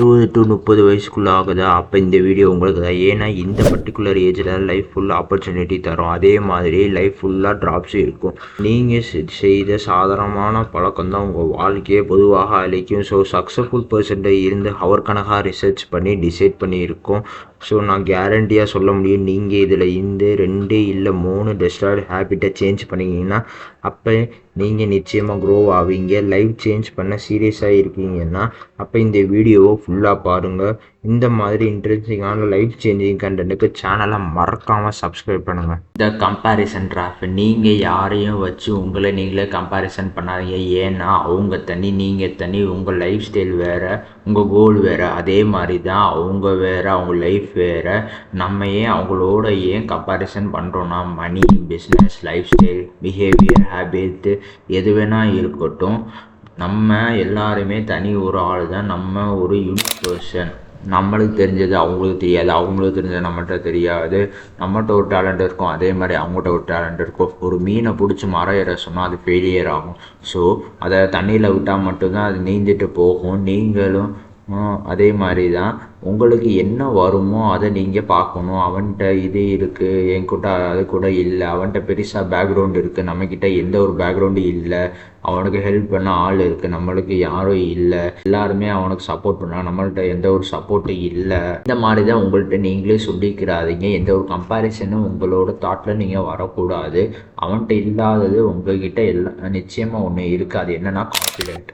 20 to 30 வயசுக்குள்ள ஆகுதா அப்போ இந்த வீடியோ உங்களுக்கு தான். ஏன்னா இந்த பர்டிகுலர் ஏஜில் லைஃப் ஃபுல் ஆப்பர்ச்சுனிட்டி தரும். அதே மாதிரி லைஃப் ஃபுல்லாக ட்ராப்ஸ் இருக்கும். நீங்கள் செய்த சாதாரணமான பழக்கம் தான் உங்கள் வாழ்க்கையை பொதுவாக அழிக்கும். ஸோ சக்ஸஸ்ஃபுல் பர்சன்ட்டை இருந்து ஹவர் கணக்காக ரிசர்ச் பண்ணி டிசைட் பண்ணியிருக்கோம். ஸோ நான் கேரண்டியாக சொல்ல முடியும், நீங்கள் இதில் இந்த 2 இல்லை 3 டெஸ்ட்ராய்டு ஹேபிட்டை சேஞ்ச் பண்ணிங்கன்னா அப்போ நீங்கள் நிச்சயமாக க்ரோ ஆவீங்க. லைஃப் சேஞ்ச் பண்ண சீரியஸாக இருக்கீங்கன்னா அப்போ இந்த வீடியோவை ஃபுல்லாக பாருங்கள். இந்த மாதிரி இன்ட்ரெஸ்டிங்கான லைஃப் சேஞ்சிங் கண்டென்ட்டுக்கு சேனலை மறக்காமல் சப்ஸ்கிரைப் பண்ணுங்கள். இந்த கம்பேரிசன் ட்ராஃப், நீங்கள் யாரையும் வச்சு உங்களை நீங்களே கம்பேரிசன் பண்ணாதீங்க. ஏன்னா அவங்க தனி, நீங்கள் தனி, உங்கள் லைஃப் ஸ்டைல் வேறு, உங்கள் கோல் வேறு. அதே மாதிரி தான் அவங்க வேறு, அவங்க லைஃப் வேறு. நம்ம ஏன் அவங்களோட கம்பேரிசன் பண்ணுறோன்னா money, business, lifestyle, behaviour, habit எது வேணால் இருக்கட்டும், நம்ம எல்லாருமே தனி ஒரு ஆள் தான். நம்ம ஒரு யூனிக் பர்சன். நம்மளுக்கு தெரிஞ்சது அவங்களுக்கு தெரியாது, அவங்களுக்கு தெரிஞ்சது நம்மகிட்ட தெரியாது. நம்மகிட்ட ஒரு டேலண்ட் இருக்கும், அதே மாதிரி அவங்ககிட்ட ஒரு டேலண்ட் இருக்கும். ஒரு மீனை பிடிச்சி மரம் ஏற சொன்னால் அது ஃபெயிலியர் ஆகும். ஸோ அதை தண்ணியில் விட்டால் மட்டும்தான் அது நீந்திட்டு போகும். நீங்களும் அதே மாதிரி தான். உங்களுக்கு என்ன வருமோ அதை நீங்கள் பார்க்கணும். அவன்கிட்ட இது இருக்குது, என்கிட்ட அது கூட இல்லை. அவன்கிட்ட பெருசாக பேக்ரவுண்டு இருக்குது, நம்மக்கிட்ட எந்த ஒரு பேக்ரவுண்டும் இல்லை. அவனுக்கு ஹெல்ப் பண்ண ஆள் இருக்குது, நம்மளுக்கு யாரும் இல்லை. எல்லாருமே அவனுக்கு சப்போர்ட் பண்ணால் நம்மள்கிட்ட எந்த ஒரு சப்போர்ட்டும் இல்லை. இந்த மாதிரி தான் உங்கள்கிட்ட நீங்களே சொல்லிக்கிறாதீங்க. எந்த ஒரு கம்பேரிசனும் உங்களோட தாட்டில் நீங்கள் வரக்கூடாது. அவன்கிட்ட இல்லாதது உங்கள்கிட்ட நிச்சயமாக ஒன்று இருக்குது. அது என்னென்னா கான்ஃபிடென்ட்.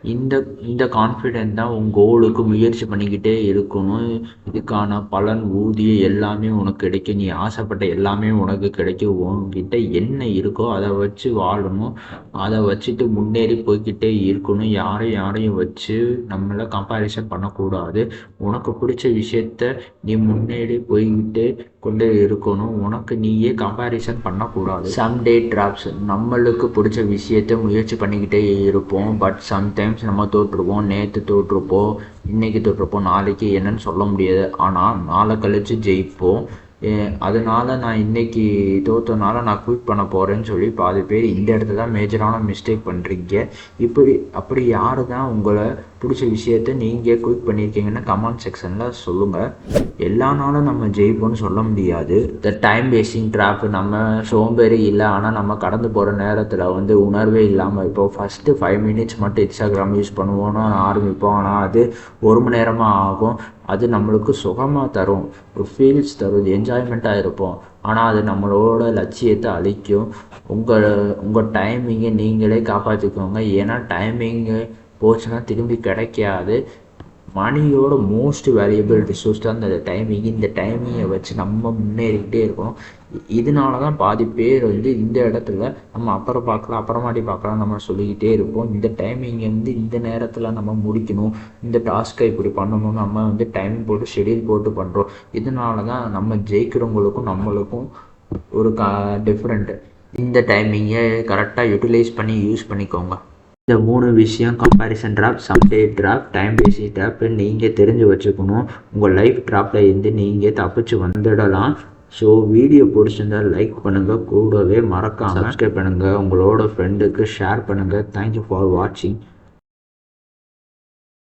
இந்த கான்ஃபிடென்ட் தான் உங்கள் கோலுக்கு முயற்சி பண்ணிக்கிட்டே இருக்கணும். இதுக்கான பலன், ஊதியம் எல்லாமே உனக்கு கிடைக்கும். நீ ஆசைப்பட்ட எல்லாமே உனக்கு கிடைக்கும். உன்கிட்ட என்ன இருக்கோ அதை வச்சு வாழணும். அதை வச்சுட்டு முன்னேறி போய்கிட்டே இருக்கணும். யாரையும் வச்சு நம்மளை கம்பேரிசன் பண்ணக்கூடாது. உனக்கு பிடிச்ச விஷயத்த நீ முன்னேறி போய்கிட்டே கொண்டே இருக்கணும். உனக்கு நீயே கம்பேரிசன் பண்ணக்கூடாது. சம்டே ட்ராப்ஸ், நம்மளுக்கு பிடிச்ச விஷயத்த முயற்சி பண்ணிக்கிட்டே இருப்போம். பட் சம்டைம்ஸ் நம்ம தோற்றுருப்போம். நேற்று தோற்றுருப்போம், இன்றைக்கி தோற்றுருப்போம், நாளைக்கு என்னன்னு சொல்ல முடியாது. ஆனால் நாளை கழித்து ஜெயிப்போம். அதனால நான் இன்றைக்கி தோற்றனால நான் குவிட் பண்ண போகிறேன்னு சொல்லி பாதி பேர் இந்த இடத்துல தான் மேஜரான மிஸ்டேக் பண்ணுறீங்க. அப்படி யார் தான் உங்களை பிடிச்ச விஷயத்த நீங்கள் குவிட் பண்ணியிருக்கீங்கன்னு கமெண்ட் செக்ஷனில் சொல்லுங்கள். எல்லா நாளும் நம்ம ஜெயிப்போம்னு சொல்ல முடியாது. இந்த டைம் வேஸ்டிங் ட்ராப், நம்ம சோம்பேறி இல்லை, ஆனால் நம்ம கடந்து போகிற நேரத்தில் உணர்வே இல்லாமல் இப்போது ஃபஸ்ட்டு 5 மினிட்ஸ் மட்டும் இன்ஸ்டாகிராம் யூஸ் பண்ணுவோன்னு ஆரம்பிப்போம். ஆனால் அது 1 மணி நேரமாக ஆகும். அது நம்மளுக்கு சுகமாக தரும், ஒரு ஃபீல்ஸ் தரும், என்ஜாய்மெண்ட்டாக இருப்போம். ஆனால் அது நம்மளோட லட்சியத்தை அழிக்கும். உங்கள் டைமிங்கை நீங்களே காப்பாற்றிக்கோங்க. ஏன்னா டைமிங்கு போச்சுன்னா திரும்பி கிடைக்காது. மணியோட மோஸ்ட் வேல்யூபிள் ரிசோர்ஸ் தான் இந்த டைமிங். இந்த டைமிங்கை வச்சு நம்ம முன்னேறிக்கிட்டே இருக்கணும். இதனால தான் பாதி பேர் இந்த இடத்துல நம்ம அப்புறமாட்டி பார்க்கலாம் நம்ம சொல்லிக்கிட்டே இருப்போம். இந்த டைமிங் இந்த நேரத்தில் நம்ம முடிக்கணும், இந்த டாஸ்க்கை இப்படி பண்ணணும், நம்ம டைம் போட்டு ஷெடியூல் போட்டு பண்ணுறோம். இதனால தான் நம்ம ஜெயிக்கிறவங்களுக்கும் நம்மளுக்கும் ஒரு டிஃப்ரெண்ட்டு. இந்த டைமிங்கை கரெக்டாக யூட்டிலைஸ் பண்ணி யூஸ் பண்ணிக்கோங்க. இந்த 3 விஷயம், comparison drop, someday drop, time wasting drop, நீங்கள் தெரிஞ்சு வச்சுக்கணும். உங்கள் லைஃப் ட்ராப்பில் இருந்து நீங்கள் தப்பிச்சு வந்துடலாம். ஸோ வீடியோ பிடிச்சிருந்தால் லைக் பண்ணுங்கள், கூடவே மறக்காமல் சப்ஸ்கிரைப் பண்ணுங்கள், உங்களோட ஃப்ரெண்டுக்கு ஷேர் பண்ணுங்கள். தேங்க்யூ ஃபார் வாட்சிங்.